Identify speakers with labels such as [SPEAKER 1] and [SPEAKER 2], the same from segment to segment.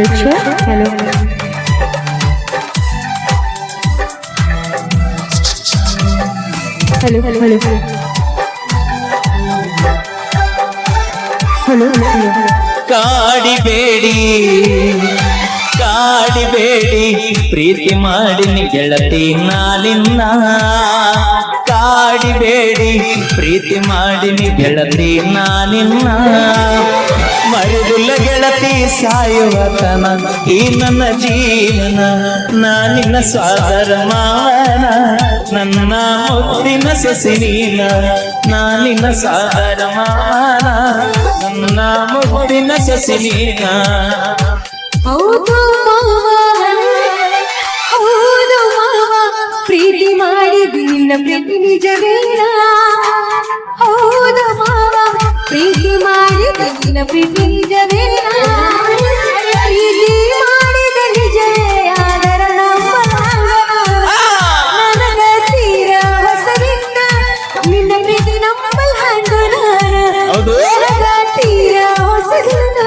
[SPEAKER 1] Hello, check. Hello. Hello, hello, hello. Hello, hello, hello.
[SPEAKER 2] ಕಾಡಿಬೇಡಿ ಕಾಡಿಬೇಡಿ ಪ್ರೀತಿ ಮಾಡಿನಿ ಗೆಳತಿ ನಾನಿನ್ನ ಕಾಡಿಬೇಡಿ ಪ್ರೀತಿ ಮಾಡಿನಿ ಗೆಳತಿ ನಾನಿನ್ನ ಮರುದಿಲ್ಲ ಗೆಳತಿ ಸಾಯುವ ತನ ಈ ನನ್ನ ಜೀವನ ನಾನಿನ್ನ ಸ್ವಾದರ ಮಾವನ ನನ್ನ ಮುತ್ತಿನ ಸೊಸಿನೀನ ನಾನಿನ್ನ ಸಾದರ ಮಾವನ ನನ್ನ ಮುತ್ತಿನ ಸೊಸಿನೀನ
[SPEAKER 1] ಹೌದು ಮಾವ ಪ್ರೀತಿ ಮಾಡಿದ್ದು ನಿನ್ನ ಪ್ರೀತಿ ನಿಜವೇನ ಹೌದು ಮಾವ ಪ್ರೀತಿ ಮಾಡಿದ್ದು ನಿನ್ನ ಪ್ರೀತಿ ನಿಜವೇನ ಪ್ರೀತಿ ಮಾಡಿದ ನಿಜವೇ ಆದರ ನನಗ ತೀರ ಹೊಸದಿಂದ ನಿನ್ನ ಪ್ರೀತಿ ನಂಬಲ್ ಹಂಡು
[SPEAKER 2] ಹೌದು.
[SPEAKER 1] ನನಗ ತೀರ ಹೊಸದಿಂದ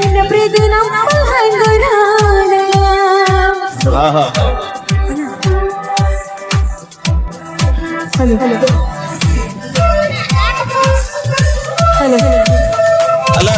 [SPEAKER 1] ನಿನ್ನ ಪ್ರೀತಿ ನಂಬಲ್ ಹಂಡು Hello, hello. Hello, hello.
[SPEAKER 2] ಅಲ್ಲ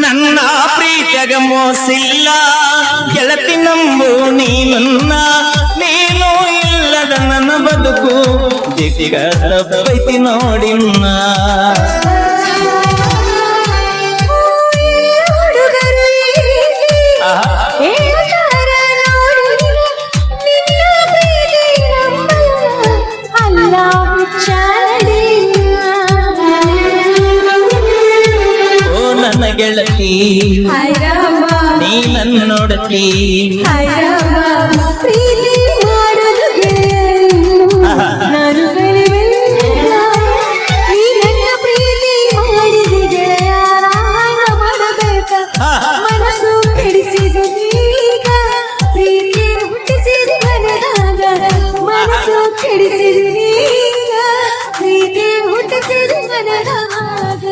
[SPEAKER 2] ನನ್ನ ಪ್ರೀತಿಯಾಗ ಮೋಸಿಲ್ಲ ಗೆಳತಿ ನಂಬು ನೀನನ್ನ ನೀನು ಇಲ್ಲದ ನನ್ನ ಬದುಕು ದಿಗ ತಪ್ಪೈತಿ ನೋಡಿನ್ನ ಓ ನನ್ನ ಗೆಳತಿ ನೀ ನನ್ನ ನೋಡತಿ
[SPEAKER 1] ಪ್ರೀತಿ ಮಾಡುದು ನಾನು ಬೆಳೆವೆಲ್ಲ ನೀ ನನ್ನ ಪ್ರೀತಿ ಮಾಡಿದ ಗೆಳೆಯ ಮಾಡಬೇಕ ಮನಸ್ಸು ಕೆಡಿಸಿದ ಈಗ ಪ್ರೀತಿ ಹುಟ್ಟಿಸಿದ ಮನದಾಗ ಮನಸ್ಸು ಕೆಡಿಸಿದ ಈಗ ಪ್ರೀತಿ ಹುಟ್ಟಿಸಿದ ಮನದಾಗ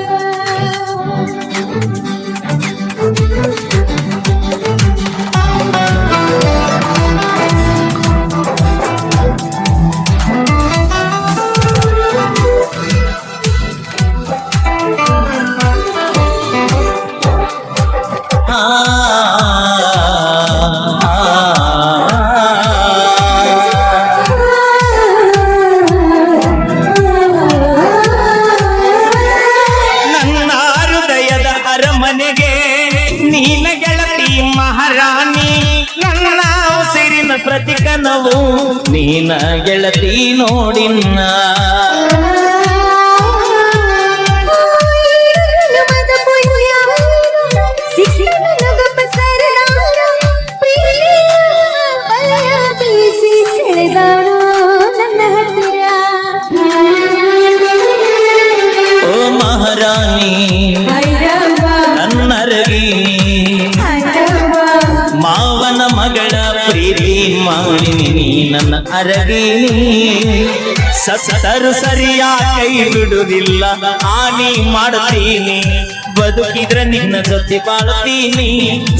[SPEAKER 2] ನನ್ನ ಹೃದಯದ ಅರಮನೆಗೆ ನೀನ ಗೆಳತಿ ಮಹಾರಾಣಿ ನನ್ನ ಉಸಿರಿನ ಪ್ರತಿಕನವು ನೀನ ಗೆಳತಿ ನೋಡಿನ್ನ ಓ ಮಹಾರಾಣಿ ನನ್ನರಗಿನಿ ಮಾವನ ಮಗಳ ಪ್ರೀತಿ ಮಾಡಿನಿ ನೀ ನನ್ನ ಅರಗಿನಿ ಸತ್ತರು ಸರಿಯಾ ಕೈ ಬಿಡುವುದಿಲ್ಲ ಹಾನಿ ಮಾಡುತ್ತೀನಿ ಬದುಕಿದ್ರೆ ನಿನ್ನ ಜೊತೆ ಬಾಳ್ತೀನಿ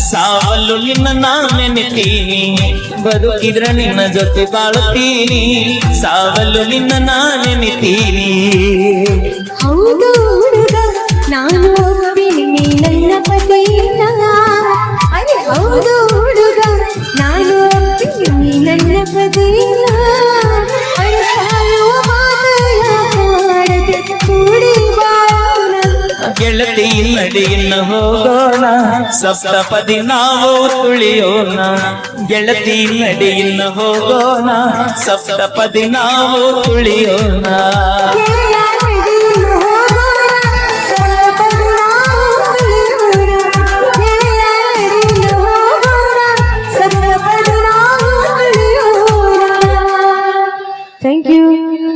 [SPEAKER 2] ಸಾವಲ್ಲು ನಿನ್ನ ನಾನು ನೆನೆತೀನಿ ಬದುಕಿದ್ರೆ ನಿನ್ನ ಜೊತೆ ಬಾಳ್ತೀನಿ ಸಾವಲ್ಲು ನಿನ್ನ ನಾನು ನೆನೆತೀನಿ
[SPEAKER 1] ಹೌದು ಹುಡುಗ ನಾನು ಒಪ್ಪಿನಿ ನನ್ನ ಪತಿಯನ್ನ ಅರೆ ಹೌದು ಹುಡುಗ ನಾನು ಒಪ್ಪಿನಿ ನನ್ನ ಪತಿಯನ್ನ ಅರೆ ಸಾಯುವ ಮಾತನಾಡದೆ ಕೂಡಿ ಬಾಳೋಣ
[SPEAKER 2] ಗೆಳತಿ ನಡಿಯಿನ್ನ ಹೋಗೋಣ ಸಪ್ತಪದಿ ನಾವು ತುಳಿಯೋಣ ಗೆಳತಿ ನಡಿಯಿನ್ನ ಹೋಗೋಣ ಸಪ್ತಪದಿ ನಾವು ತುಳಿಯೋಣ
[SPEAKER 1] Thank you.